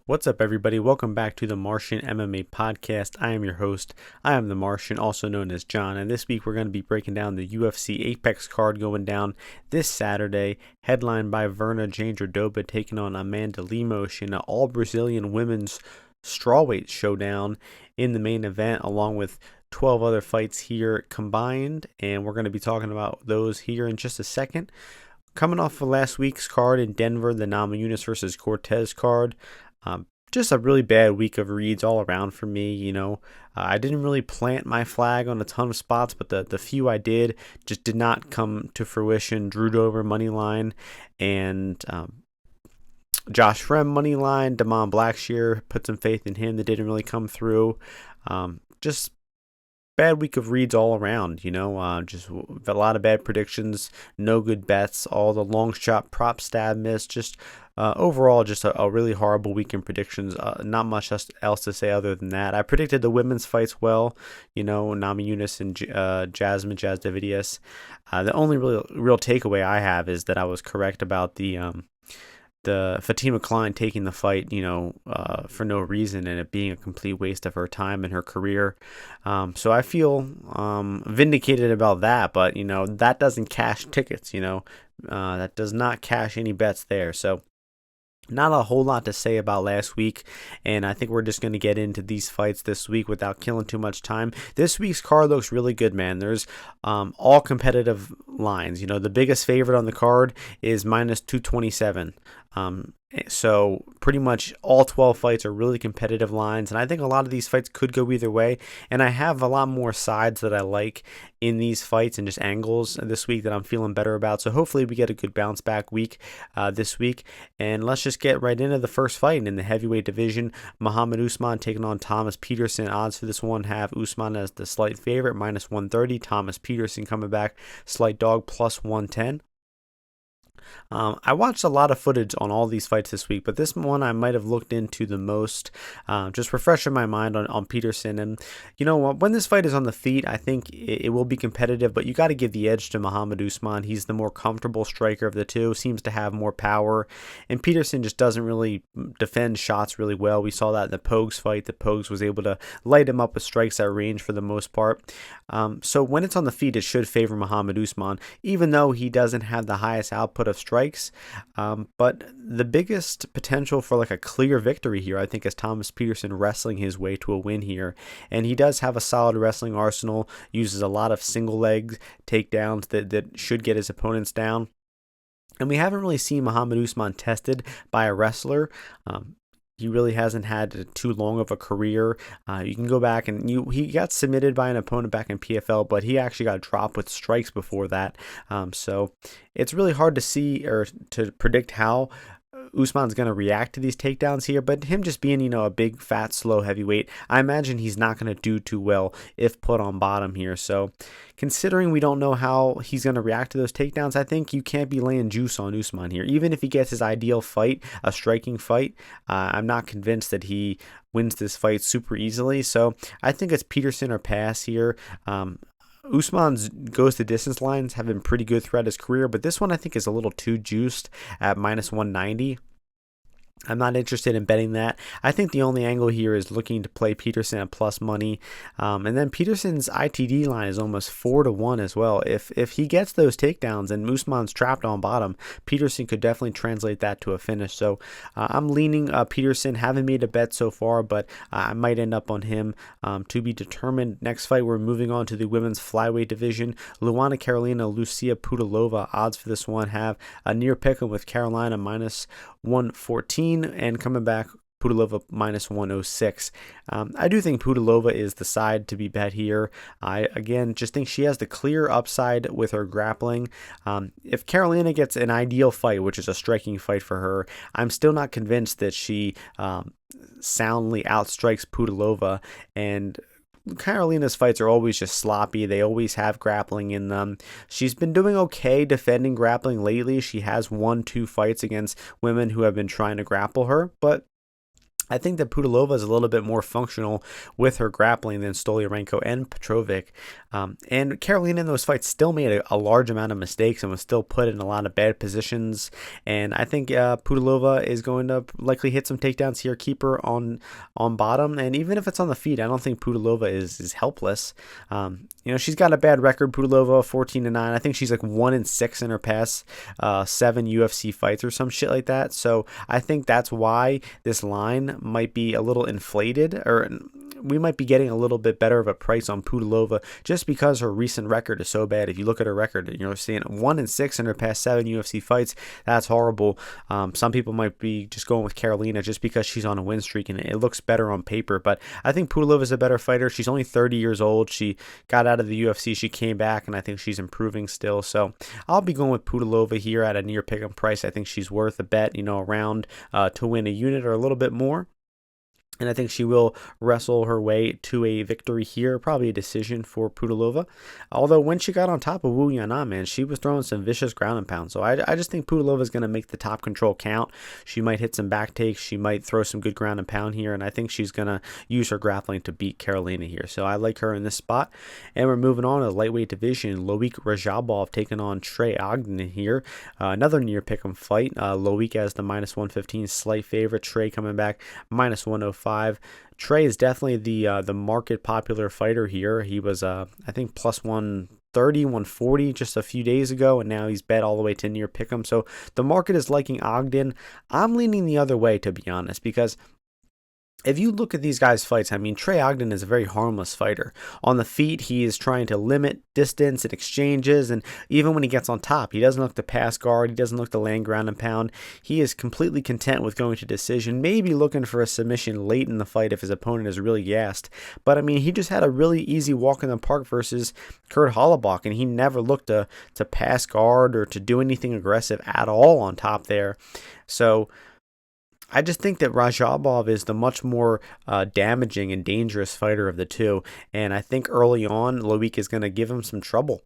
What's up, everybody? Welcome back to the Martian MMA podcast. I am your host. I am the Martian, also known as John, and this week we're going to be breaking down the UFC Apex card going down this Saturday, headlined by Virna-Jandiroba taking on Amanda Lemos in an all-Brazilian women's strawweight showdown in the main event, along with 12 other fights here combined, and we're going to be talking about those here in just a second. Coming off of last week's card in Denver, the Namajunas versus Cortez card, just a really bad week of reads all around for me. I didn't really plant my flag on a ton of spots, but the few I did just did not come to fruition. Drew Dober money line and Josh Frem money line. Damon Blackshear, put some faith in him that didn't really come through. Just bad week of reads all around, just a lot of bad predictions, no good bets, all the long shot prop stab miss, just overall just a really horrible week in predictions. Not much else to say other than that. I predicted the women's fights well, Namajunas and Jasmine Jasdavidius. The only real takeaway I have is that I was correct about the Fatima Klein taking the fight, for no reason, and it being a complete waste of her time and her career. So I feel vindicated about that, but, that doesn't cash tickets, that does not cash any bets there. So not a whole lot to say about last week, and I think we're just going to get into these fights this week without killing too much time. This week's card looks really good, man. There's all competitive lines. The biggest favorite on the card is minus 227. So pretty much all 12 fights are really competitive lines, and I think a lot of these fights could go either way, and I have a lot more sides that I like in these fights and just angles this week that I'm feeling better about. So hopefully we get a good bounce back week this week, and let's just get right into the first fight in the heavyweight division. Muhammad Usman taking on Tavares-Peterson. Odds for this one have Usman as the slight favorite, minus 130. Tavares-Peterson coming back slight dog, plus 110. I watched a lot of footage on all these fights this week, but this one I might have looked into the most, just refreshing my mind on Peterson. And when this fight is on the feet, I think it will be competitive, but you got to give the edge to Muhammad Usman. He's the more comfortable striker of the two, seems to have more power, and Peterson just doesn't really defend shots really well. We saw that in the Pogues fight. The Pogues was able to light him up with strikes at range for the most part. So when it's on the feet, it should favor Muhammad Usman, even though he doesn't have the highest output of strikes. But the biggest potential for like a clear victory here, I think, is Tavares-Peterson wrestling his way to a win here. And he does have a solid wrestling arsenal, uses a lot of single leg takedowns that should get his opponents down. And we haven't really seen Muhammad Usman tested by a wrestler. He really hasn't had too long of a career. You can go back and he got submitted by an opponent back in PFL, but he actually got dropped with strikes before that. So it's really hard to see or to predict how Usman's going to react to these takedowns here, but him just being, a big, fat, slow heavyweight, I imagine he's not going to do too well if put on bottom here. So considering we don't know how he's going to react to those takedowns, I think you can't be laying juice on Usman here. Even if he gets his ideal fight, a striking fight, I'm not convinced that he wins this fight super easily. So I think it's Peterson or pass here. Usman's goes to distance lines have been pretty good throughout his career, but this one I think is a little too juiced at minus 190. I'm not interested in betting that. I think the only angle here is looking to play Peterson at plus money. And then Peterson's ITD line is almost 4-1 as well. If he gets those takedowns and Usman's trapped on bottom, Peterson could definitely translate that to a finish. So I'm leaning Peterson. Haven't made a bet so far, but I might end up on him to be determined. Next fight, we're moving on to the women's flyweight division. Luana Carolina, Garcia-Pudilova. Odds for this one have a near pick'em with Carolina minus 114. And coming back, Pudilova minus 106. I do think Pudilova is the side to be bet here. I, again, just think she has the clear upside with her grappling. If Carolina gets an ideal fight, which is a striking fight for her, I'm still not convinced that she soundly outstrikes Pudilova. And Carolina's fights are always just sloppy. They always have grappling in them. She's been doing okay defending grappling lately. She has won 2 fights against women who have been trying to grapple her, but I think that Pudilova is a little bit more functional with her grappling than Stoliarenko and Petrovic. And Carolina in those fights still made a large amount of mistakes and was still put in a lot of bad positions. And I think Pudilova is going to likely hit some takedowns here, keep her on bottom. And even if it's on the feet, I don't think Pudilova is helpless. She's got a bad record, Pudilova, 14-9. I think she's like 1-6 in her past 7 UFC fights or some shit like that. So I think that's why this line might be a little inflated, or we might be getting a little bit better of a price on Pudilova just because her recent record is so bad. If you look at her record, seeing 1-6 in her past 7 UFC fights. That's horrible. Some people might be just going with Carolina just because she's on a win streak and it looks better on paper. But I think Pudilova is a better fighter. She's only 30 years old. She got out of the UFC. She came back, and I think she's improving still. So I'll be going with Pudilova here at a near pick-up price. I think she's worth a bet, around to win a unit or a little bit more. And I think she will wrestle her way to a victory here, probably a decision for Pudilova. Although when she got on top of Wu Yanan, man, she was throwing some vicious ground and pound. So I just think Pudilova is going to make the top control count. She might hit some back takes. She might throw some good ground and pound here. And I think she's going to use her grappling to beat Carolina here. So I like her in this spot. And we're moving on to the lightweight division. Radzhabov taking on Choi-Algeo here. Another near pick'em fight. Loic as the -115 slight favorite. Trey coming back -105. Trey is definitely the market popular fighter here. He was I think plus 130, 140 just a few days ago, and now he's bet all the way to near pick'em. So the market is liking Ogden. I'm leaning the other way, to be honest, because if you look at these guys' fights, I mean, Choi-Algeo is a very harmless fighter. On the feet, he is trying to limit distance and exchanges, and even when he gets on top, he doesn't look to pass guard, he doesn't look to land ground and pound. He is completely content with going to decision, maybe looking for a submission late in the fight if his opponent is really gassed. But, I mean, he just had a really easy walk in the park versus Kurt Holobaugh, and he never looked to pass guard or to do anything aggressive at all on top there. So I just think that Radzhabov is the much more damaging and dangerous fighter of the two, and I think early on, Loic is going to give him some trouble.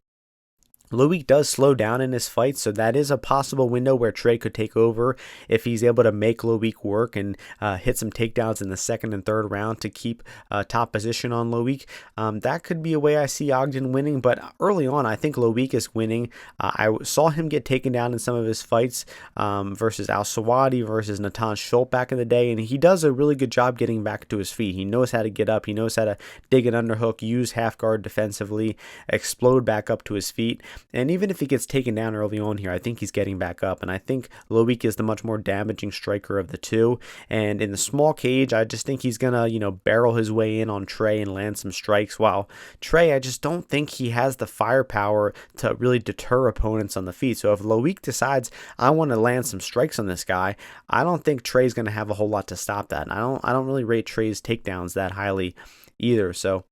Loic does slow down in his fight, so that is a possible window where Trey could take over if he's able to make Loic work and hit some takedowns in the second and third round to keep top position on Loic. That could be a way I see Ogden winning, but early on, I think Loic is winning. I saw him get taken down in some of his fights versus Al-Sawadi, versus Natan Schultz back in the day, and he does a really good job getting back to his feet. He knows how to get up. He knows how to dig an underhook, use half guard defensively, explode back up to his feet. And even if he gets taken down early on here, I think he's getting back up. And I think Loic is the much more damaging striker of the two. And in the small cage, I just think he's going to, barrel his way in on Trey and land some strikes. While Trey, I just don't think he has the firepower to really deter opponents on the feet. So if Loic decides, I want to land some strikes on this guy, I don't think Trey's going to have a whole lot to stop that. And I don't really rate Trey's takedowns that highly either. So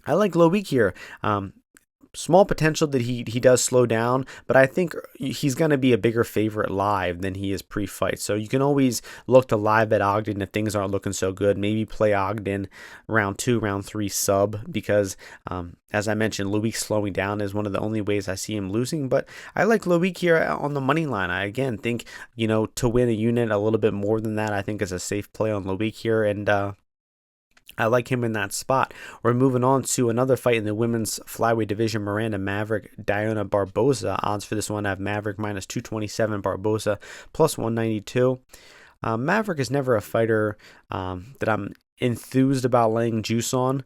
I like Loic here. Small potential that he does slow down, but I think he's going to be a bigger favorite live than he is pre-fight. So you can always look to live bet Ogden if things aren't looking so good. Maybe play Ogden round 2, round 3 sub, because as I mentioned, Loic slowing down is one of the only ways I see him losing. But I like Loic here on the money line. I again think to win a unit a little bit more than that, I think is a safe play on Loic here, and I like him in that spot. We're moving on to another fight in the women's flyweight division. Miranda Maverick-Barbosa. Odds for this one have Maverick -227, Barbosa +192. Maverick is never a fighter that I'm enthused about laying juice on.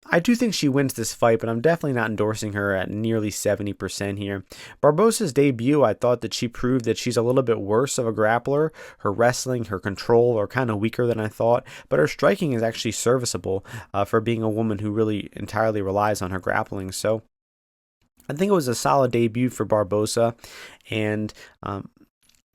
I do think she wins this fight, but I'm definitely not endorsing her at nearly 70% here. Barbosa's debut, I thought that she proved that she's a little bit worse of a grappler. Her wrestling, her control are kind of weaker than I thought, but her striking is actually serviceable for being a woman who really entirely relies on her grappling. So I think it was a solid debut for Barbosa, and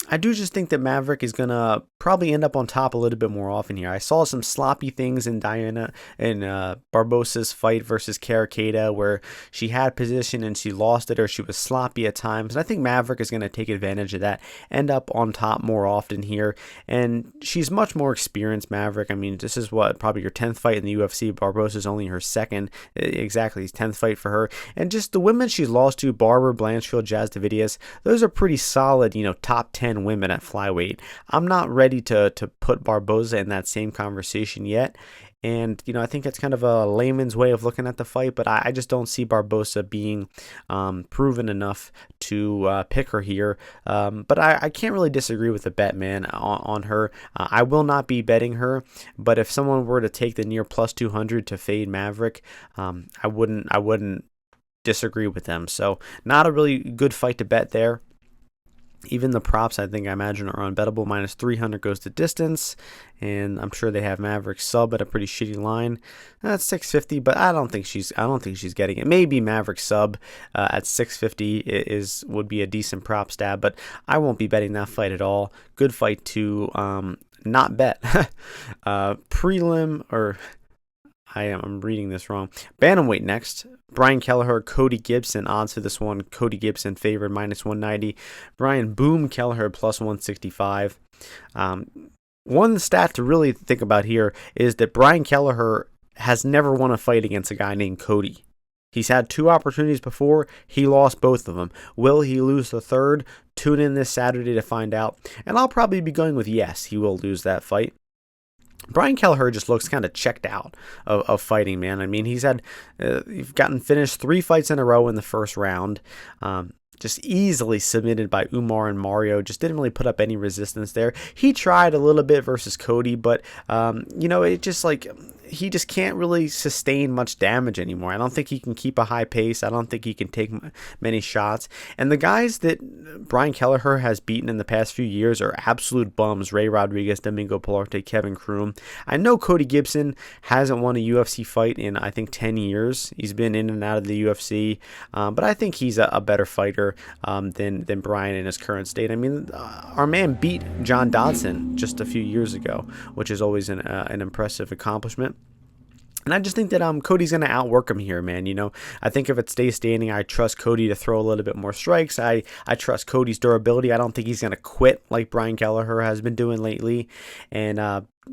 I do just think that Maverick is going to probably end up on top a little bit more often here. I saw some sloppy things in Barbosa's fight versus Caracada where she had position and she lost it, or she was sloppy at times. And I think Maverick is going to take advantage of that, end up on top more often here. And she's much more experienced, Maverick. I mean, this is probably your 10th fight in the UFC. Barbosa's only her second. Exactly, 10th fight for her. And just the women she's lost to, Barber, Blanchfield, Jazz Davidius, those are pretty solid, top 10 10 women at flyweight. I'm not ready to put Barbosa in that same conversation yet. And, I think it's kind of a layman's way of looking at the fight, but I just don't see Barbosa being proven enough to pick her here. But I can't really disagree with the bet, man, on her. I will not be betting her, but if someone were to take the near plus 200 to fade Maverick, I wouldn't disagree with them. So not a really good fight to bet there. Even the props, I imagine, are unbettable. Minus 300 goes the distance, and I'm sure they have Maverick sub at a pretty shitty line. That's 650, but I don't think she's getting it. Maybe Maverick sub at 650 would be a decent prop stab, but I won't be betting that fight at all. Good fight to not bet. Prelim or. I'm reading this wrong. Bantamweight next. Brian Kelleher, Cody Gibson. Odds for this one. Cody Gibson favored minus 190. Brian Boom Kelleher plus 165. One stat to really think about here is that Brian Kelleher has never won a fight against a guy named Cody. He's had 2 opportunities before. He lost both of them. Will he lose the third? Tune in this Saturday to find out. And I'll probably be going with yes, he will lose that fight. Brian Kelleher just looks kind of checked out of fighting, man. I mean, he's gotten finished 3 fights in a row in the first round. Just easily submitted by Umar and Mario. Just didn't really put up any resistance there. He tried a little bit versus Cody, but, it just he just can't really sustain much damage anymore. I don't think he can keep a high pace. I don't think he can take many shots. And the guys that Brian Kelleher has beaten in the past few years are absolute bums. Ray Rodriguez, Domingo Pilarte, Kevin Kroom. I know Cody Gibson hasn't won a UFC fight in, 10 years. He's been in and out of the UFC. But I think he's a better fighter than Brian in his current state. I mean, our man beat John Dodson just a few years ago, which is always an impressive accomplishment. And I just think that Cody's going to outwork him here, man. I think if it stays standing, I trust Cody to throw a little bit more strikes. I trust Cody's durability. I don't think he's going to quit like Brian Kelleher has been doing lately. And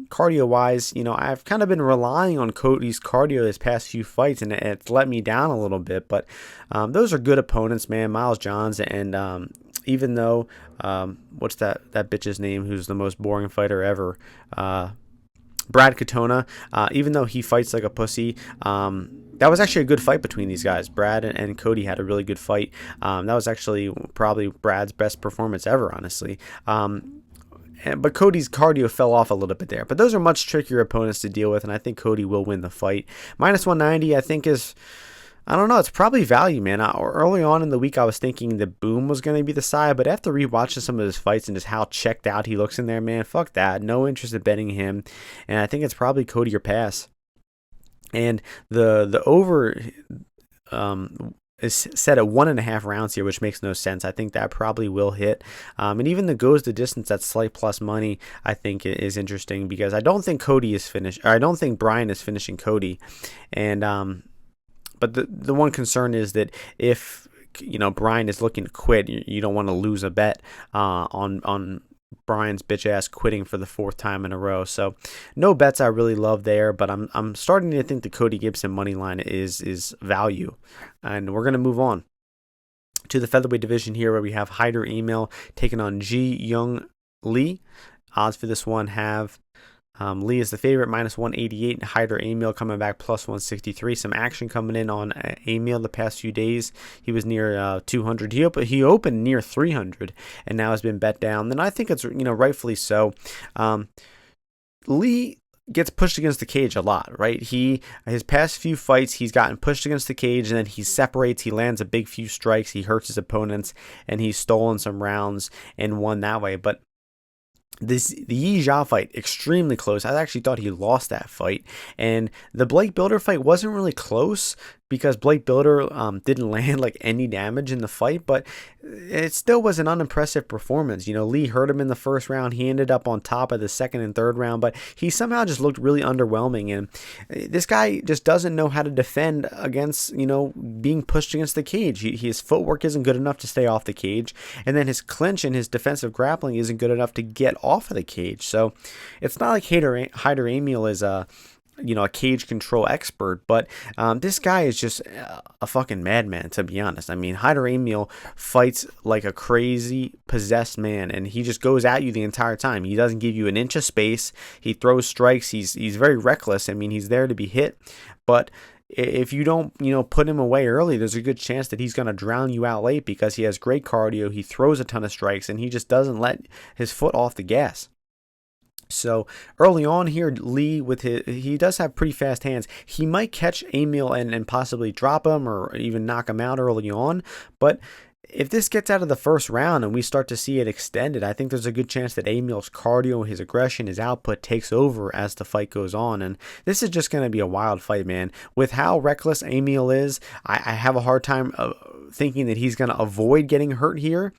cardio-wise, I've kind of been relying on Cody's cardio this past few fights, and it's let me down a little bit. But those are good opponents, man. Miles Johns and even though, what's that bitch's name who's the most boring fighter ever? Brad Katona, even though he fights like a pussy, that was actually a good fight between these guys. Brad and Cody had a really good fight. That was actually probably Brad's best performance ever, honestly. But Cody's cardio fell off a little bit there. But those are much trickier opponents to deal with, and I think Cody will win the fight. Minus 190, I think is... I don't know. It's probably value, man. Early on in the week, I was thinking that Boom was going to be the side, but after rewatching some of his fights and just how checked out he looks in there, man, fuck that. No interest in betting him, and I think it's probably Cody or pass. And the over is set at 1.5 rounds here, which makes no sense. I think that probably will hit. And even the goes the distance at slight plus money, I think is interesting because I don't think Cody is finished, or I don't think Brian is finishing Cody, and but the one concern is that if Brian is looking to quit, you don't want to lose a bet on Brian's bitch ass quitting for the 4th time in a row. So no bets I really love there, but I'm starting to think the Cody Gibson money line is value, and we're gonna move on to the featherweight division here where we have Hyder Amil taking on Ji-Young Lee. Odds for this one have Lee is the favorite, minus 188. Hyder Amil coming back plus 163. Some action coming in on Amil the past few days. He was near 200. He opened near 300 and now has been bet down. And I think it's rightfully so. Lee gets pushed against the cage a lot, right? His past few fights, he's gotten pushed against the cage and then he separates, he lands a big few strikes, he hurts his opponents, and he's stolen some rounds and won that way. But the Yi Zhao fight, extremely close. I actually thought he lost that fight. And the Blake Bilder fight wasn't really close because Blake Bilder didn't land like any damage in the fight, but it still was an unimpressive performance. Lee hurt him in the first round. He ended up on top of the second and third round, but he somehow just looked really underwhelming. And this guy just doesn't know how to defend against, being pushed against the cage. His footwork isn't good enough to stay off the cage. And then his clinch and his defensive grappling isn't good enough to get off of the cage. So it's not like Hyder Amil is a cage control expert, but this guy is just a fucking madman, to be honest. I mean, Haider Amil fights like a crazy possessed man, and he just goes at you the entire time. He doesn't give you an inch of space. He throws strikes. He's very reckless. I mean, he's there to be hit, but if you don't, put him away early, there's a good chance that he's going to drown you out late because he has great cardio. He throws a ton of strikes, and he just doesn't let his foot off the gas. So early on here, Lee he does have pretty fast hands. He might catch Amil and possibly drop him or even knock him out early on, but if this gets out of the first round and we start to see it extended, I think there's a good chance that Amil's cardio, his aggression, his output takes over as the fight goes on. And this is just going to be a wild fight, man. With how reckless Amil is, I have a hard time thinking that he's going to avoid getting hurt here.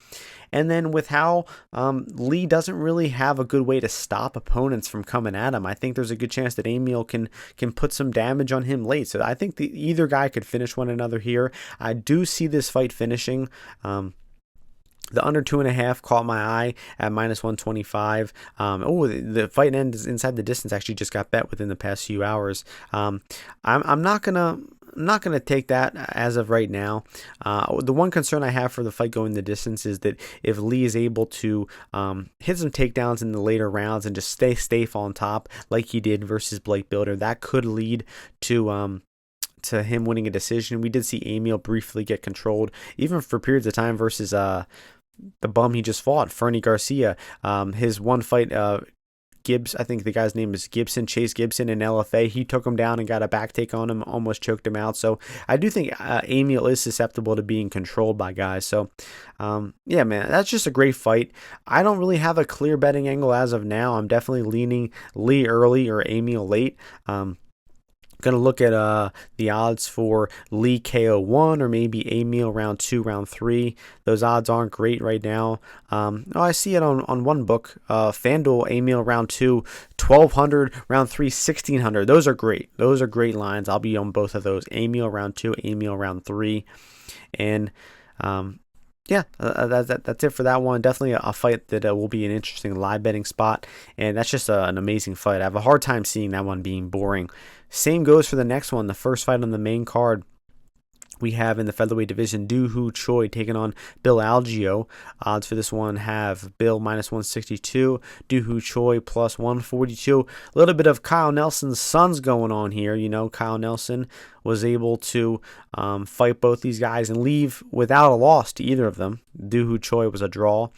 And then with how Lee doesn't really have a good way to stop opponents from coming at him, I think there's a good chance that Amil can put some damage on him late. So I think either guy could finish one another here. I do see this fight finishing. The under 2.5 caught my eye at -125. The fight end is inside the distance. Actually, just got bet within the past few hours. I'm not gonna take that as of right now. The one concern I have for the fight going the distance is that if Lee is able to hit some takedowns in the later rounds and just stay safe on top like he did versus Blake Bilder, that could lead to him winning a decision. We did see Amil briefly get controlled, even for periods of time, versus the bum he just fought, Fernie Garcia. His one fight, Gibbs, I think the guy's name is Gibson, Chase Gibson in LFA. He took him down and got a back take on him, almost choked him out. So I do think Amil is susceptible to being controlled by guys. So yeah, man, that's just a great fight. I don't really have a clear betting angle as of now. I'm definitely leaning Lee early or Amil late. Going to look at the odds for Lee KO 1 or maybe Amil round 2, round 3. Those odds aren't great right now. I see it on one book. FanDuel, Amil round 2, 1,200, round 3, 1,600. Those are great. Those are great lines. I'll be on both of those. Amil round 2, Amil round 3. And yeah, that's it for that one. Definitely a fight that will be an interesting live betting spot. And that's just an amazing fight. I have a hard time seeing that one being boring. Same goes for the next one, the first fight on the main card. We have in the featherweight division Doo-Ho Choi taking on Choi-Algeo. Odds for this one have Bill -162, Doo-Ho Choi +142. A little bit of Kyle Nelson's sons going on here. Kyle Nelson was able to fight both these guys and leave without a loss to either of them. Doo-Ho Choi was a draw,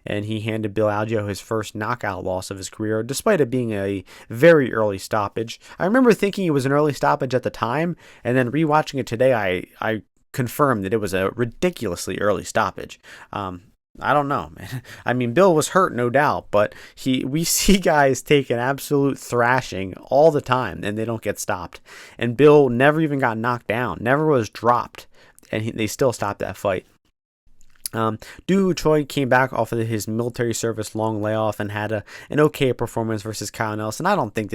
and he handed Choi-Algeo his first knockout loss of his career, despite it being a very early stoppage. I remember thinking it was an early stoppage at the time, and then rewatching it today, I confirmed that it was a ridiculously early stoppage. I don't know, man. I mean, Bill was hurt, no doubt, but we see guys take an absolute thrashing all the time, and they don't get stopped. And Bill never even got knocked down, never was dropped, and they still stopped that fight. Doo-Ho Choi came back off of his military service long layoff and had an okay performance versus Kyle Nelson. I don't think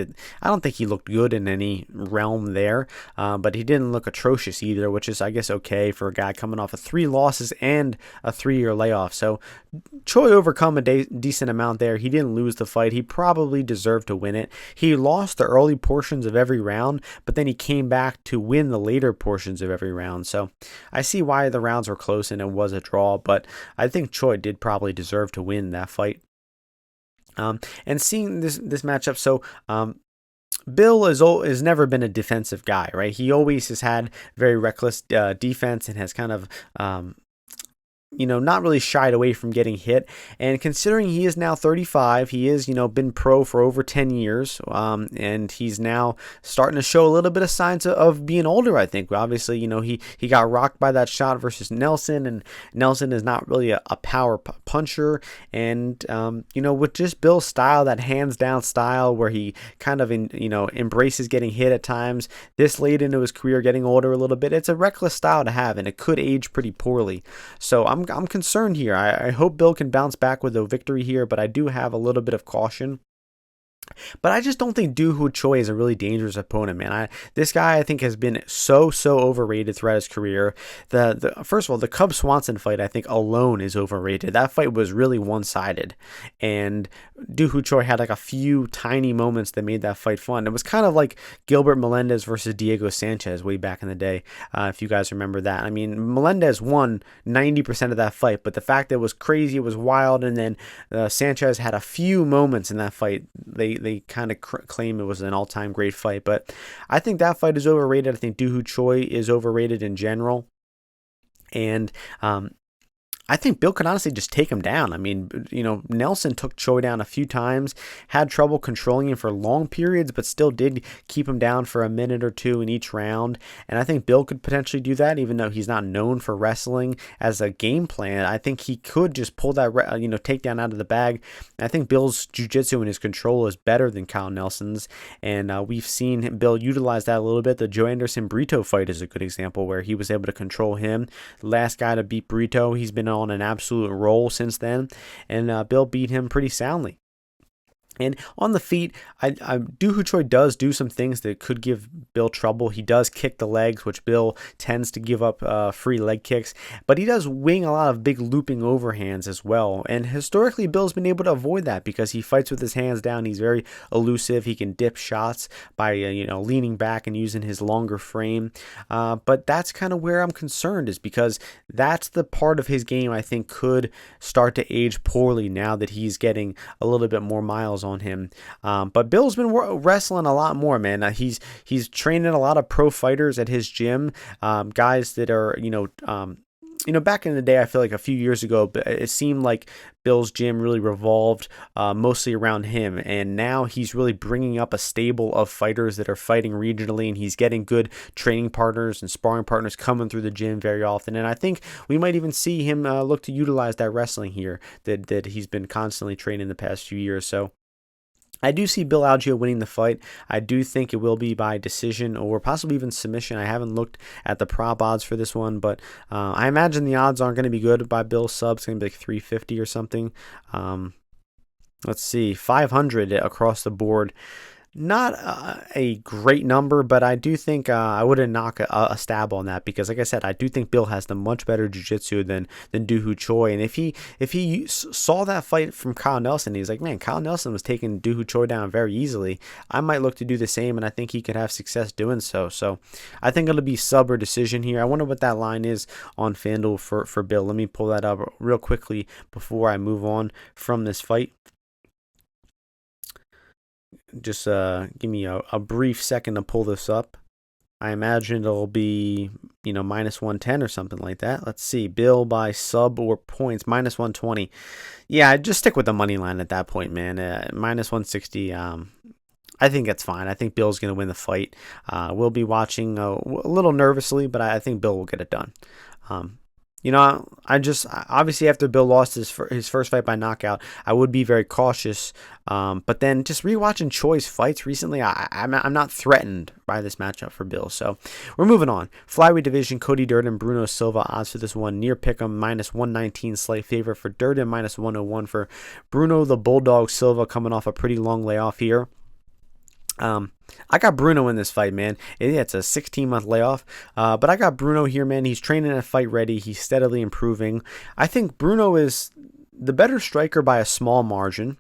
he looked good in any realm there, but he didn't look atrocious either, which is, I guess, okay for a guy coming off of 3 losses and a 3-year layoff. So Choi overcome a decent amount there. He didn't lose the fight. He probably deserved to win it. He lost the early portions of every round, but then he came back to win the later portions of every round. So I see why the rounds were close and it was a draw, but I think Choi did probably deserve to win that fight. And seeing this matchup, so Bill has never been a defensive guy, right? He always has had very reckless defense and has kind of not really shied away from getting hit. And considering he is now 35, he is, been pro for over 10 years, and he's now starting to show a little bit of signs of being older, I think. Obviously, he got rocked by that shot versus Nelson, and Nelson is not really a power puncher. And, with just Bill's style, that hands-down style where he kind of, embraces getting hit at times, this late into his career, getting older a little bit, it's a reckless style to have, and it could age pretty poorly. So I'm concerned here. I hope Bill can bounce back with a victory here, but I do have a little bit of caution. But I just don't think Choi is a really dangerous opponent, man. This guy, I think, has been so overrated throughout his career. First of all, the Cub Swanson fight, I think, alone is overrated. That fight was really one-sided, and Choi had like a few tiny moments that made that fight fun. It was kind of like Gilbert Melendez versus Diego Sanchez way back in the day, if you guys remember that. I mean, Melendez won 90% of that fight, but the fact that it was crazy, it was wild, and then Sanchez had a few moments in that fight. They kind of claim it was an all-time great fight, but I think that fight is overrated. I think Choi is overrated in general, and I think Bill could honestly just take him down. I mean, Nelson took Choi down a few times, had trouble controlling him for long periods, but still did keep him down for a minute or two in each round. And I think Bill could potentially do that, even though he's not known for wrestling as a game plan. I think he could just pull that, takedown out of the bag. I think Bill's jiu-jitsu and his control is better than Kyle Nelson's, and we've seen Bill utilize that a little bit. The Joe Anderson-Brito fight is a good example where he was able to control him. Last guy to beat Brito, he's been on an absolute roll since then, and Bill beat him pretty soundly. And on the feet, Choi does do some things that could give Bill trouble. He does kick the legs, which Bill tends to give up free leg kicks, but he does wing a lot of big looping overhands as well. And historically, Bill's been able to avoid that because he fights with his hands down. He's very elusive. He can dip shots by leaning back and using his longer frame. But that's kind of where I'm concerned, is because that's the part of his game I think could start to age poorly now that he's getting a little bit more miles on him. But Bill's been wrestling a lot more, man. He's training a lot of pro fighters at his gym, guys that are, back in the day, I feel like a few years ago, it seemed like Bill's gym really revolved mostly around him, and now he's really bringing up a stable of fighters that are fighting regionally, and he's getting good training partners and sparring partners coming through the gym very often. And I think we might even see him look to utilize that wrestling here that he's been constantly training the past few years. So I do see Bill Algeo winning the fight. I do think it will be by decision or possibly even submission. I haven't looked at the prop odds for this one, but I imagine the odds aren't going to be good by Bill's sub. It's going to be like 350 or something. Let's see, 500 across the board. Not a great number, but I do think I wouldn't knock a stab on that because, like I said, I do think Bill has the much better jiu-jitsu than Choi. And if he saw that fight from Kyle Nelson, he's like, man, Kyle Nelson was taking Choi down very easily. I might look to do the same, and I think he could have success doing so. So I think it'll be sub or decision here. I wonder what that line is on FanDuel for Bill. Let me pull that up real quickly before I move on from this fight. Just give me a brief second to pull this up. I imagine it'll be, minus 110 or something like that. Let's see. Bill by sub or points, minus 120. Yeah, just stick with the money line at that point, man. Minus 160. I think that's fine. I think Bill's going to win the fight. We'll be watching a little nervously, but I think Bill will get it done. I just obviously after Bill lost his first fight by knockout, I would be very cautious. But then just rewatching Choi's fights recently, I'm not threatened by this matchup for Bill. So we're moving on. Flyweight division: Cody Durden, Bruno Silva. Odds for this one near pick'em, minus 119, slight favorite for Durden, minus 101 for Bruno the Bulldog Silva, coming off a pretty long layoff here. I got Bruno in this fight, man. It's a 16-month layoff, but I got Bruno here, man. He's training at fight ready. He's steadily improving. I think Bruno is the better striker by a small margin.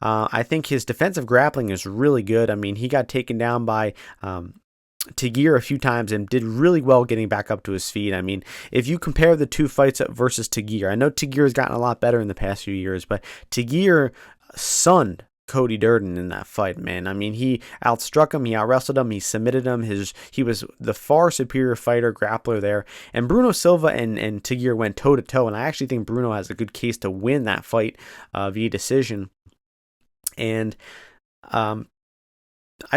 I think his defensive grappling is really good. I mean, he got taken down by Tagir a few times and did really well getting back up to his feet. I mean, if you compare the two fights versus Tagir, I know Tagir has gotten a lot better in the past few years, but Tagir sunned Cody Durden in that fight, man. I mean, he outstruck him, he outwrestled him, he submitted him. He was the far superior fighter, grappler there. And Bruno Silva and Tagir went toe to toe, and I actually think Bruno has a good case to win that fight via decision. And I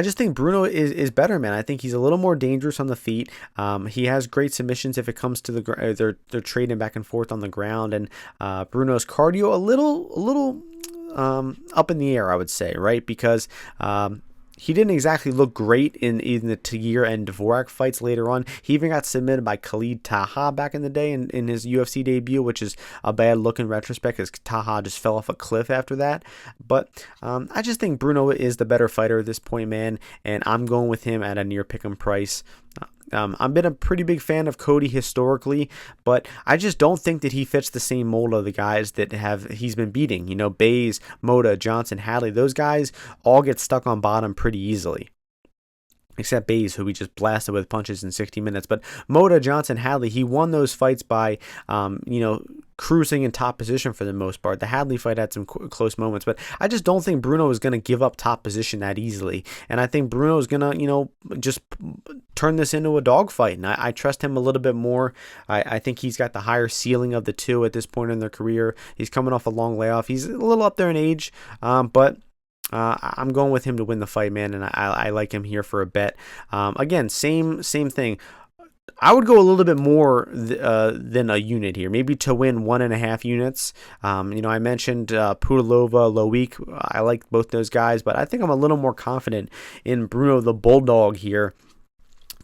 just think Bruno is better, man. I think he's a little more dangerous on the feet. He has great submissions if it comes to they're trading back and forth on the ground, and Bruno's cardio a little up in the air, I would say, right? Because he didn't exactly look great in the Tagir and Dvorak fights later on. He even got submitted by Khalid Taha back in the day in his UFC debut, which is a bad look in retrospect because Taha just fell off a cliff after that. But I just think Bruno is the better fighter at this point, man, and I'm going with him at a near pick'em price. I've been a pretty big fan of Cody historically, but I just don't think that he fits the same mold of the guys that he's been beating. You know, Bays, Moda, Johnson, Hadley, those guys all get stuck on bottom pretty easily. Except Bays, who we just blasted with punches in 60 minutes. But Moda, Johnson, Hadley, he won those fights by, cruising in top position for the most part. The Hadley fight had some close moments, but I just don't think Bruno is going to give up top position that easily. And I think Bruno is going to, just turn this into a dogfight. And I trust him a little bit more. I think he's got the higher ceiling of the two at this point in their career. He's coming off a long layoff. He's a little up there in age, but I'm going with him to win the fight, man, and I like him here for a bet. Again, same thing. I would go a little bit more than a unit here, maybe to win 1.5 units. I mentioned Pudilova, Loic. I like both those guys, but I think I'm a little more confident in Bruno the Bulldog here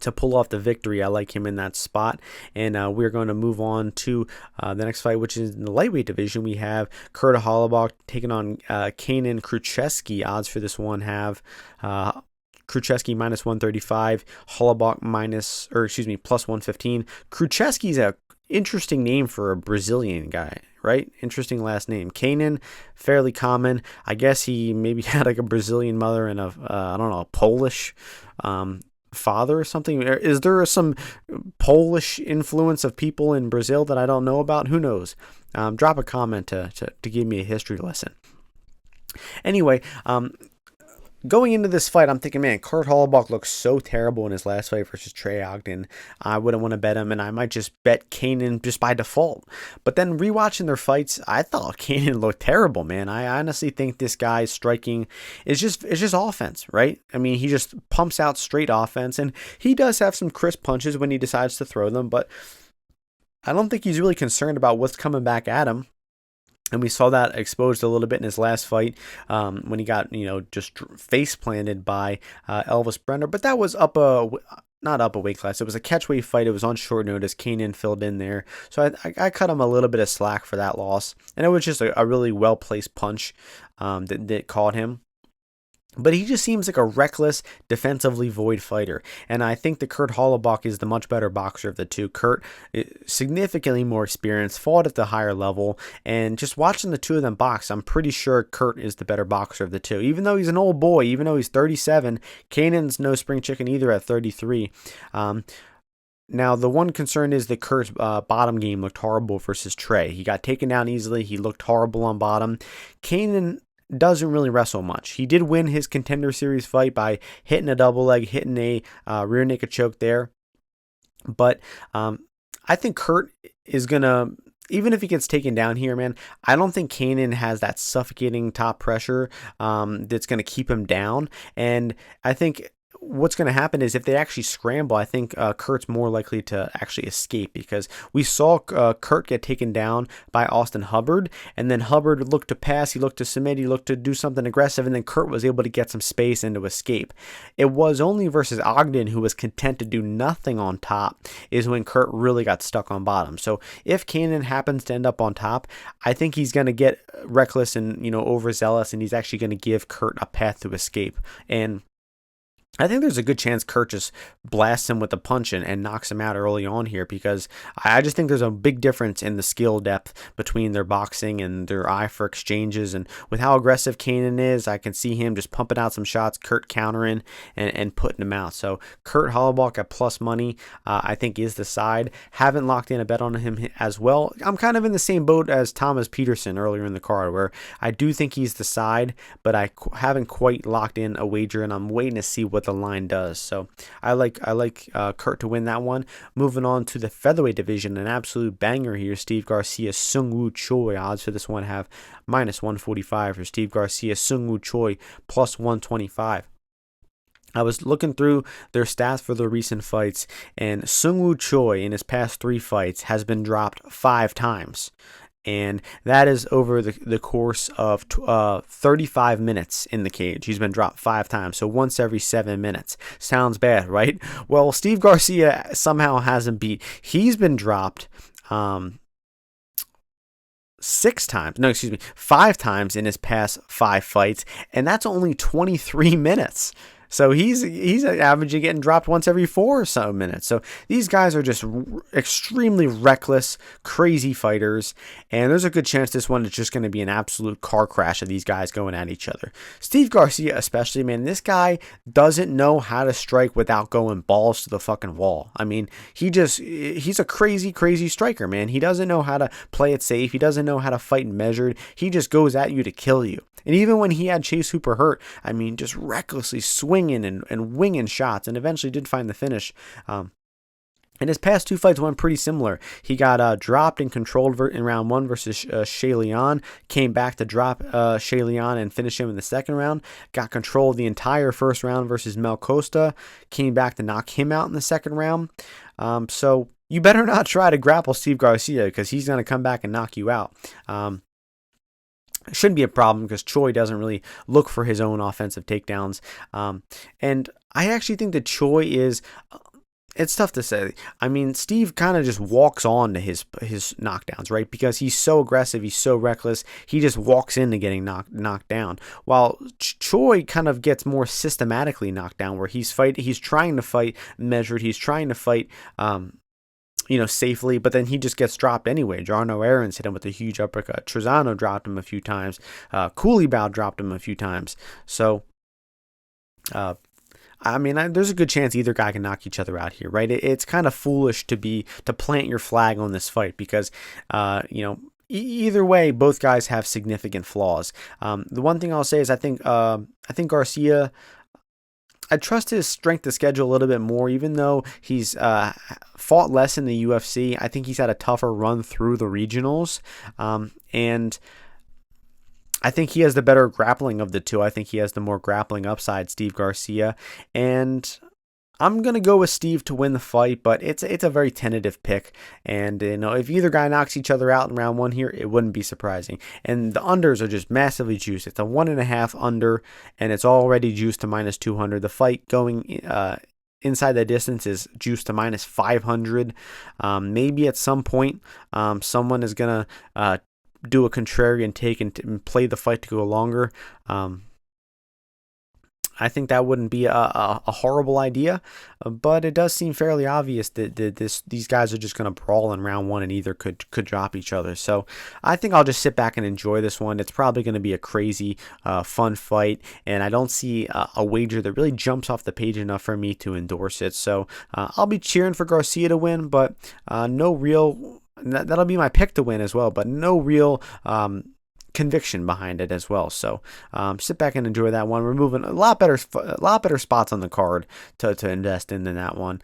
to pull off the victory. I like him in that spot. And we're going to move on to the next fight, which is in the lightweight division. We have Kurt Holobaugh taking on Kelleher-Gibson. Odds for this one have Kruschewsky minus 135, Holobaugh plus 115. Kruschewsky's a interesting name for a Brazilian guy, right? Interesting last name. Kanan, fairly common. I guess he maybe had like a Brazilian mother and a Polish father or something. Is there some Polish influence of people in Brazil that I don't know about? Who knows? Drop a comment to give me a history lesson. Anyway, going into this fight, I'm thinking, man, Kurt Holobaugh looks so terrible in his last fight versus Choi-Algeo. I wouldn't want to bet him, and I might just bet Kanan just by default. But then rewatching their fights, I thought Kanan looked terrible, man. I honestly think this guy's striking is just offense, right? I mean, he just pumps out straight offense, and he does have some crisp punches when he decides to throw them, but I don't think he's really concerned about what's coming back at him. And we saw that exposed a little bit in his last fight when he got, just face planted by Elvis Brenner. But that was not up a weight class. It was a catchweight fight. It was on short notice. Kanan filled in there. So I cut him a little bit of slack for that loss. And it was just a really well-placed punch that caught him. But he just seems like a reckless, defensively void fighter. And I think that Kurt Holobaugh is the much better boxer of the two. Kurt is significantly more experienced, fought at the higher level. And just watching the two of them box, I'm pretty sure Kurt is the better boxer of the two. Even though he's an old boy, even though he's 37, Kanan's no spring chicken either at 33. Now, the one concern is that Kurt's bottom game looked horrible versus Trey. He got taken down easily. He looked horrible on bottom. Kanan doesn't really wrestle much. He did win his Contender Series fight by hitting a double leg, hitting a rear naked choke there. But I think Kurt is going to, even if he gets taken down here, man, I don't think Kanan has that suffocating top pressure that's going to keep him down. And I think what's going to happen is if they actually scramble, I think Kurt's more likely to actually escape, because we saw Kurt get taken down by Austin Hubbard, and then Hubbard looked to pass, he looked to submit, he looked to do something aggressive, and then Kurt was able to get some space and to escape. It was only versus Ogden, who was content to do nothing on top, is when Kurt really got stuck on bottom. So if Kanan happens to end up on top, I think he's going to get reckless and overzealous, and he's actually going to give Kurt a path to escape. And I think there's a good chance Kurt just blasts him with a punch and knocks him out early on here, because I just think there's a big difference in the skill depth between their boxing and their eye for exchanges. And with how aggressive Kanan is, I can see him just pumping out some shots, Kurt countering and putting him out. So Kurt Holobaugh at plus money, I think is the side. Haven't locked in a bet on him as well. I'm kind of in the same boat as Thomas Peterson earlier in the card, where I do think he's the side, but I haven't quite locked in a wager, and I'm waiting to see what the line does. So I like Kurt to win that one. Moving on to the featherweight division, an absolute banger here. Steve Garcia, Seung-Woo Choi. Odds for this one have minus 145 for Steve Garcia. Seung-Woo Choi plus 125. I was looking through their stats for the recent fights, and Seung-Woo Choi in his past 3 fights has been dropped 5 times. And that is over the course of 35 minutes in the cage. He's been dropped 5 times, so once every 7 minutes. Sounds bad, right? Well, Steve Garcia somehow hasn't beat. He's been dropped 6 times. No, excuse me, 5 times in his past 5 fights, and that's only 23 minutes. So he's averaging getting dropped once every 4 or so minutes. So these guys are just extremely reckless, crazy fighters, and there's a good chance this one is just going to be an absolute car crash of these guys going at each other. Steve Garcia especially, man, this guy doesn't know how to strike without going balls to the fucking wall. I mean, he's a crazy, crazy striker, man. He doesn't know how to play it safe. He doesn't know how to fight measured. He just goes at you to kill you. And even when he had Chase Hooper hurt, I mean, just recklessly swinging and winging shots, and eventually did find the finish. And his past 2 fights went pretty similar. He got dropped and controlled in round 1 versus Shea Leon. Came back to drop Shea Leon and finish him in the second round. Got controlled the entire first round versus Mel Costa. Came back to knock him out in the second round. So you better not try to grapple Steve Garcia, because he's going to come back and knock you out. Shouldn't be a problem, because Choi doesn't really look for his own offensive takedowns. And I actually think that Choi is... It's tough to say. I mean, Steve kind of just walks on to his knockdowns, right? Because he's so aggressive, he's so reckless. He just walks into getting knocked down. While Choi kind of gets more systematically knocked down, where he's trying to fight measured. He's trying to fight... safely, but then he just gets dropped anyway. Jarno Aarons hit him with a huge uppercut. Trezano dropped him a few times. Holobaugh dropped him a few times. So, there's a good chance either guy can knock each other out here, right? It's kind of foolish to plant your flag on this fight, because, either way, both guys have significant flaws. The one thing I'll say is I think Garcia... I trust his strength of schedule a little bit more, even though he's fought less in the UFC. I think he's had a tougher run through the regionals, and I think he has the better grappling of the two. I think he has the more grappling upside, Steve Garcia, and I'm going to go with Steve to win the fight, but it's a very tentative pick. And, if either guy knocks each other out in round 1 here, it wouldn't be surprising. And the unders are just massively juiced. It's a 1.5 under, and it's already juiced to -200. The fight going inside the distance is juiced to -500. Maybe at some point, someone is going to do a contrarian take and play the fight to go longer. I think that wouldn't be a horrible idea, but it does seem fairly obvious that these guys are just going to brawl in round 1, and either could drop each other. So I think I'll just sit back and enjoy this one. It's probably going to be a crazy, fun fight, and I don't see a wager that really jumps off the page enough for me to endorse it. So I'll be cheering for Garcia to win, but no real... That'll be my pick to win as well, but no real... conviction behind it as well. So sit back and enjoy that one. We're moving a lot better spots on the card to invest in than that one.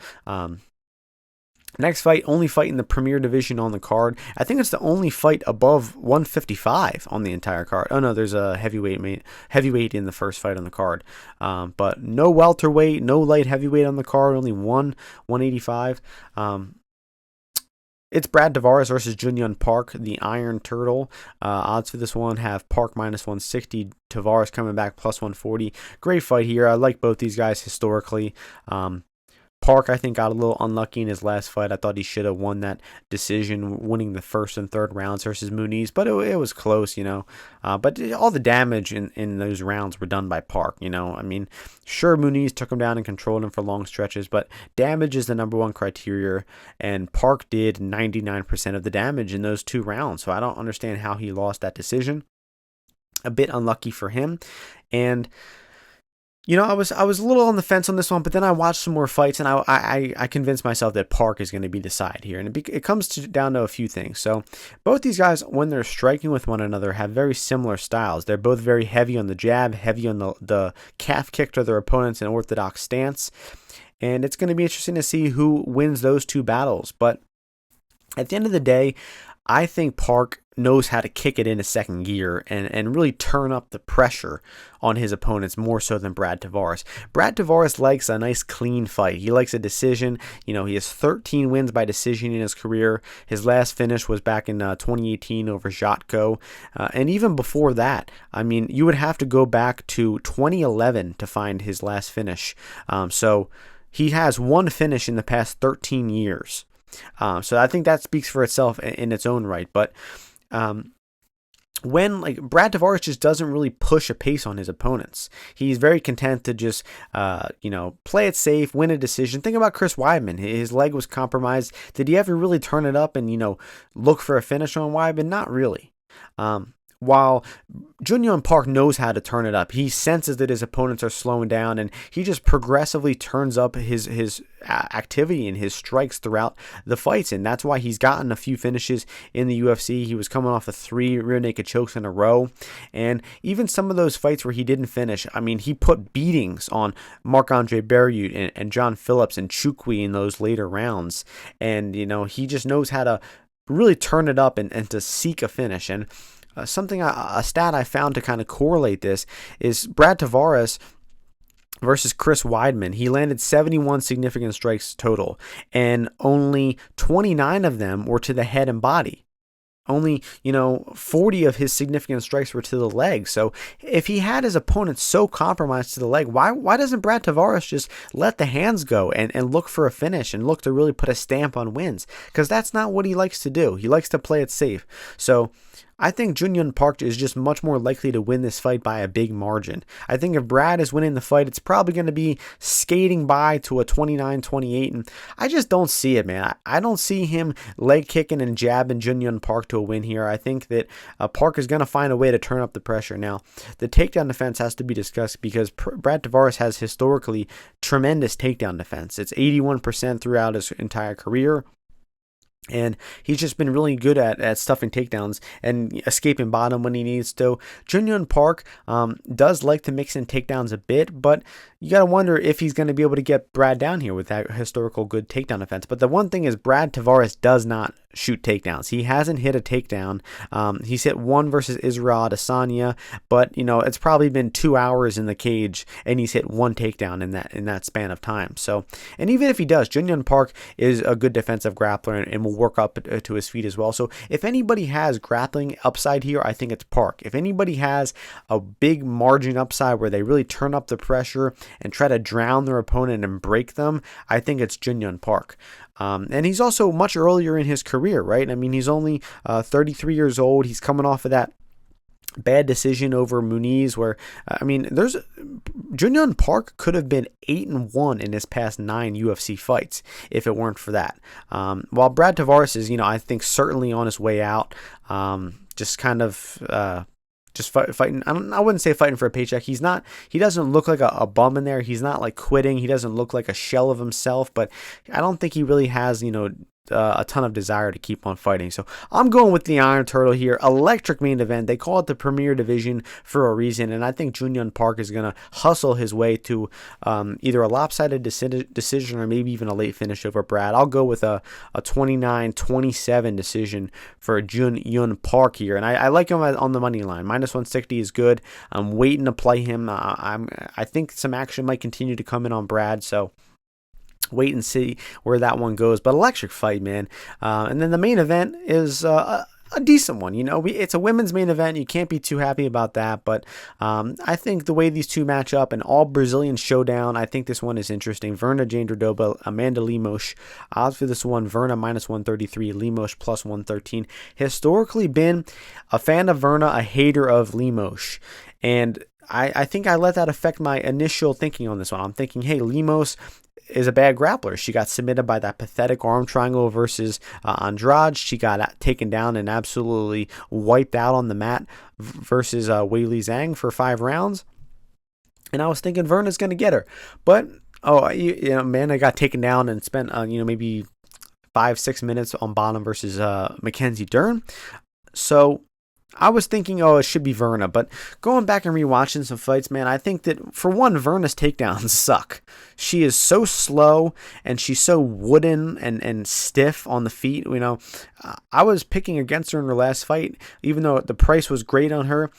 Next fight, only fight in the premier division on the card. I think it's the only fight above 155 on the entire card. Oh no, there's a heavyweight in the first fight on the card. But no welterweight, no light heavyweight on the card, only 185. It's Brad Tavares versus Jun-Yun Park, the Iron Turtle. Odds for this one have Park -160, Tavares coming back +140. Great fight here. I like both these guys historically. Park, I think, got a little unlucky in his last fight. I thought he should have won that decision, winning the first and third rounds versus Muniz, but it was close, But all the damage in those rounds were done by Park, I mean, sure, Muniz took him down and controlled him for long stretches, but damage is the number one criteria, and Park did 99% of the damage in those 2 rounds, so I don't understand how he lost that decision. A bit unlucky for him, and... I was a little on the fence on this one, but then I watched some more fights, and I convinced myself that Park is going to be the side here. And it comes down to a few things. So both these guys, when they're striking with one another, have very similar styles. They're both very heavy on the jab, heavy on the calf kick to their opponents in orthodox stance. And it's going to be interesting to see who wins those 2 battles. But at the end of the day, I think Park knows how to kick it into second gear and really turn up the pressure on his opponents more so than Brad Tavares. Brad Tavares likes a nice clean fight. He likes a decision. He has 13 wins by decision in his career. His last finish was back in 2018 over Jotko. And even before that, I mean, you would have to go back to 2011 to find his last finish. So he has one finish in the past 13 years. So I think that speaks for itself in its own right. But when Brad Tavares just doesn't really push a pace on his opponents, he's very content to just play it safe, win a decision. Think about Chris Weidman. His leg was compromised. Did he ever really turn it up and look for a finish on Weidman? Not really. While Jun-Yong Park knows how to turn it up, he senses that his opponents are slowing down, and he just progressively turns up his activity and his strikes throughout the fights, and that's why he's gotten a few finishes in the UFC. He was coming off of 3 rear naked chokes in a row, and even some of those fights where he didn't finish, I mean, he put beatings on Marc-Andre Berriut and John Phillips and Chukwi in those later rounds, and he just knows how to really turn it up and to seek a finish. And a stat I found to kind of correlate this is Brad Tavares versus Chris Weidman. He landed 71 significant strikes total, and only 29 of them were to the head and body. Only, 40 of his significant strikes were to the leg. So if he had his opponent so compromised to the leg, why doesn't Brad Tavares just let the hands go and look for a finish and look to really put a stamp on wins? Because that's not what he likes to do. He likes to play it safe. So I think Jun-Yong Park is just much more likely to win this fight by a big margin. I think if Brad is winning the fight, it's probably going to be skating by to a 29-28, and I just don't see it, man. I don't see him leg kicking and jabbing Jun-Yong Park to a win here. I think that Park is going to find a way to turn up the pressure. Now, the takedown defense has to be discussed because Brad Tavares has historically tremendous takedown defense. It's 81% throughout his entire career. And he's just been really good at stuffing takedowns and escaping bottom when he needs to. Jun-Yong Park does like to mix in takedowns a bit, but you got to wonder if he's going to be able to get Brad down here with that historical good takedown defense. But the one thing is Brad Tavares does not shoot takedowns. He hasn't hit a takedown. He's hit one versus Israel Adesanya, but it's probably been 2 hours in the cage and he's hit one takedown in that span of time. So, and even if he does, Jun-Yong Park is a good defensive grappler and will work up to his feet as well. So if anybody has grappling upside here, I think it's Park. If anybody has a big margin upside where they really turn up the pressure and try to drown their opponent and break them, I think it's Jun-Yong Park. And he's also much earlier in his career, right? I mean, he's only 33 years old. He's coming off of that bad decision over Muniz where, Jun-Yong Park could have been 8-1 in his past 9 UFC fights if it weren't for that. While Brad Tavares is, I think certainly on his way out, just kind of... just fighting. I wouldn't say fighting for a paycheck. He doesn't look like a bum in there. He's not like quitting. He doesn't look like a shell of himself, but I don't think he really has, a ton of desire to keep on fighting. So I'm going with the Iron Turtle here. Electric main event. They call it the Premier Division for a reason, and I think Jun-Yong Park is going to hustle his way to either a lopsided decision or maybe even a late finish over Brad. I'll go with a 29-27 decision for Jun-Yong Park here, and I like him on the money line. -160 is good. I'm waiting to play him. I think some action might continue to come in on Brad, so wait and see where that one goes. But electric fight, man. And then the main event is a decent one. It's a women's main event. You can't be too happy about that. But I think the way these two match up, an all Brazilian showdown, I think this one is interesting. Virna-Jandiroba, Amanda Lemos. Odds for this one, Virna -133, Lemos +113. Historically been a fan of Virna, a hater of Lemos. And I think I let that affect my initial thinking on this one. I'm thinking, hey, Lemos is a bad grappler. She got submitted by that pathetic arm triangle versus Andrade. She got taken down and absolutely wiped out on the mat versus Weili Zhang for 5 rounds. And I was thinking Virna's going to get her. But, Amanda got taken down and spent, maybe 5-6 minutes on bottom versus Mackenzie Dern. So I was thinking, oh, it should be Virna, but going back and rewatching some fights, man, I think that, for one, Virna's takedowns suck. She is so slow, and she's so wooden and stiff on the feet. I was picking against her in her last fight, even though the price was great on her.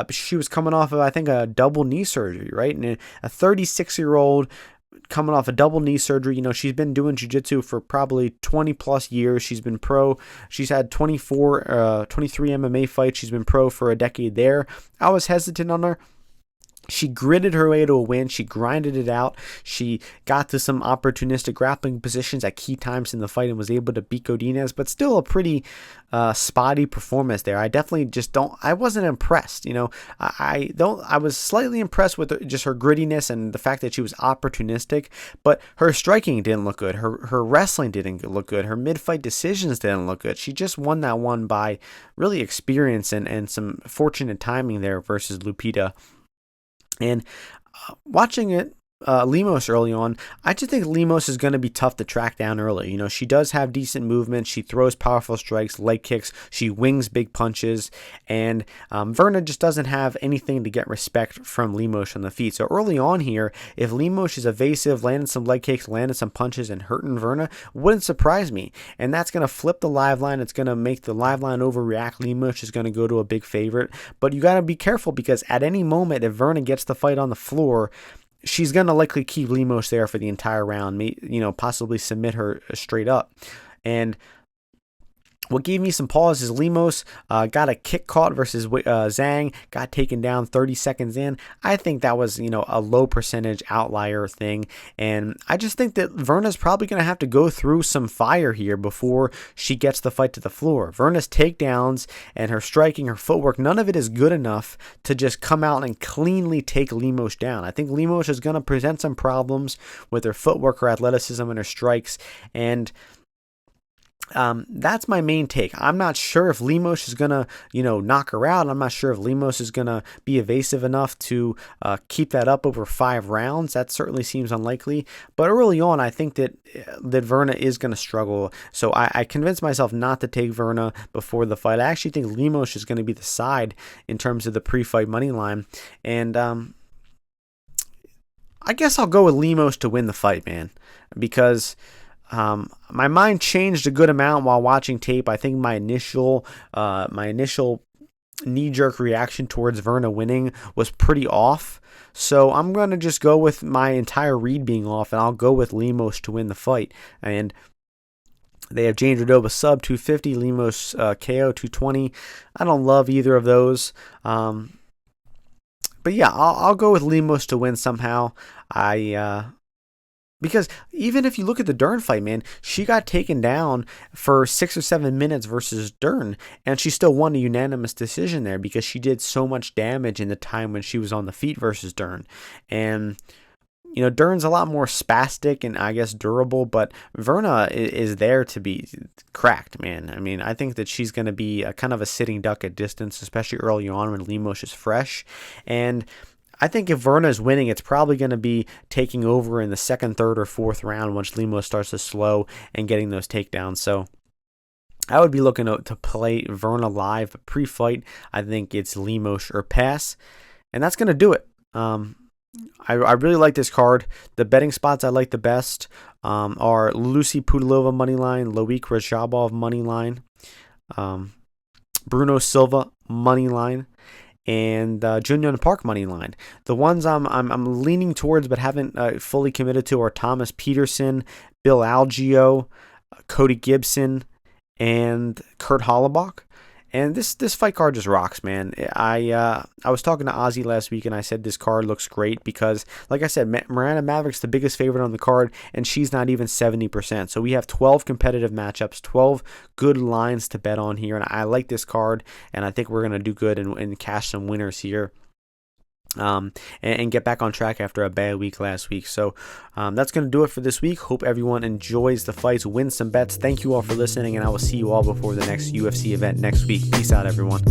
She was coming off of, I think, a double knee surgery, right? And a 36-year-old coming off a double knee surgery. She's been doing jiu-jitsu for probably 20 plus years. She's been pro. She's had 23 MMA fights. She's been pro for a decade there. I was hesitant on her. She gritted her way to a win. She grinded it out. She got to some opportunistic grappling positions at key times in the fight and was able to beat Godinez, but still a pretty spotty performance there. I definitely I wasn't impressed. I was slightly impressed with just her grittiness and the fact that she was opportunistic, but her striking didn't look good. Her wrestling didn't look good. Her mid-fight decisions didn't look good. She just won that one by really experience and some fortunate timing there versus Lupita. And watching it, Lemos early on, I just think Lemos is going to be tough to track down early. She does have decent movement. She throws powerful strikes, leg kicks. She wings big punches. And Virna just doesn't have anything to get respect from Lemos on the feet. So early on here, if Lemos is evasive, landing some leg kicks, landing some punches, and hurting Virna, wouldn't surprise me. And that's going to flip the live line. It's going to make the live line overreact. Lemos is going to go to a big favorite. But you got to be careful, because at any moment, if Virna gets the fight on the floor, she's going to likely keep Lemos there for the entire round, possibly submit her straight up. And what gave me some pause is Lemos got a kick caught versus Zhang, got taken down 30 seconds in. I think that was, a low percentage outlier thing. And I just think that Virna's probably going to have to go through some fire here before she gets the fight to the floor. Virna's takedowns and her striking, her footwork, none of it is good enough to just come out and cleanly take Lemos down. I think Lemos is going to present some problems with her footwork, her athleticism, and her strikes. And that's my main take. I'm not sure if Lemos is going to, knock her out. I'm not sure if Lemos is going to be evasive enough to keep that up over 5 rounds. That certainly seems unlikely. But early on, I think that Virna is going to struggle. So I convinced myself not to take Virna before the fight. I actually think Lemos is going to be the side in terms of the pre-fight money line. And I guess I'll go with Lemos to win the fight, man, because my mind changed a good amount while watching tape. I think my initial knee-jerk reaction towards Virna winning was pretty off. So I'm going to just go with my entire read being off, and I'll go with Lemos to win the fight. And they have Jandiroba sub 250, Lemos KO 220. I don't love either of those. But yeah, I'll go with Lemos to win somehow. Because even if you look at the Durden fight, man, she got taken down for 6 or 7 minutes versus Durden, and she still won a unanimous decision there because she did so much damage in the time when she was on the feet versus Durden. And, Durden's a lot more spastic and, I guess, durable, but Virna is there to be cracked, man. I mean, I think that she's going to be a kind of a sitting duck at distance, especially early on when Lemos is fresh. And I think if Virna is winning, it's probably going to be taking over in the second, third, or fourth round once Lemos starts to slow and getting those takedowns. So I would be looking to play Virna live pre-fight. I think it's Lemos or pass, and that's going to do it. I really like this card. The betting spots I like the best are Lucy-Pudilova moneyline, Loic Radzhabov moneyline, Bruno Silva moneyline, and Jun-Yong Park money line. The ones I'm leaning towards but haven't fully committed to are Thomas-Peterson, Bill-Algeo, Cody Gibson, and Kurt Holobaugh. And this fight card just rocks, man. I was talking to Ozzy last week, and I said this card looks great because, like I said, Miranda Maverick's the biggest favorite on the card, and she's not even 70%. So we have 12 competitive matchups, 12 good lines to bet on here, and I like this card, and I think we're going to do good and cash some winners here. And get back on track after a bad week last week. So that's going to do it for this week. Hope everyone enjoys the fights, wins some bets. Thank you all for listening, and I will see you all before the next UFC event next week. Peace out, everyone.